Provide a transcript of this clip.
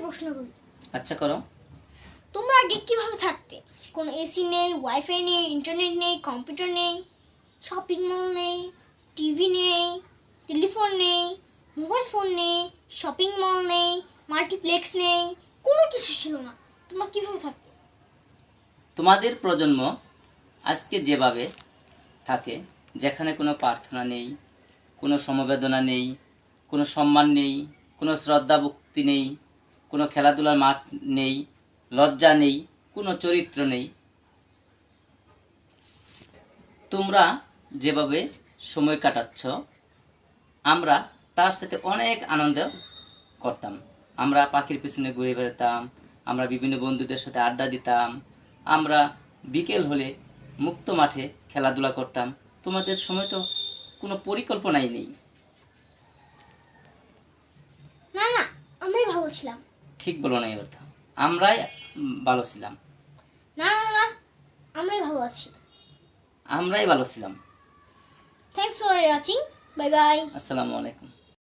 প্রশ্ন করি। আচ্ছা করো। তোমরা আগে কিভাবে থাকতে? কোনো এসি নেই, ওয়াইফাই নেই, ইন্টারনেট নেই, কম্পিউটার নেই, শপিং মল নেই, টিভি নেই, টেলিফোন নেই, মোবাইল ফোন নেই, শপিং মল নেই, মাল্টিপ্লেক্স নেই, কোনো কিছু ছিল না। তোমরা কিভাবে থাকতে? তোমাদের প্রজন্ম আজকে যেভাবে থাকে, যেখানে কোনো প্রার্থনা নেই, কোনো সমবেদনা নেই, কোনো সম্মান নেই, কোনো শ্রদ্ধা ভক্তি নেই, কোনো খেলাধুলার মাঠ নেই, লজ্জা নেই, কোনো চরিত্র নেই, তোমরা যেভাবে সময় কাটাচ্ছ আমরা তার সাথে অনেক আনন্দ করতাম। আমরা পাখির পিছনে ঘুরে বেড়াতাম, আমরা বিভিন্ন বন্ধুদের সাথে আড্ডা দিতাম, আমরা বিকেল হলে মুক্ত মাঠে খেলাধুলা করতাম। তোমাদের সময় তো কোনো পরিকল্পনাই নেই। না না, আমরাই ভালো ছিলাম। ঠিক বলো না এই কথা, আমরাই ভালো ছিলাম। না না না, আমরাই ভালো আছি। আমরাই ভালো ছিলাম। Thanks for watching. Bye bye. আসসালামু আলাইকুম।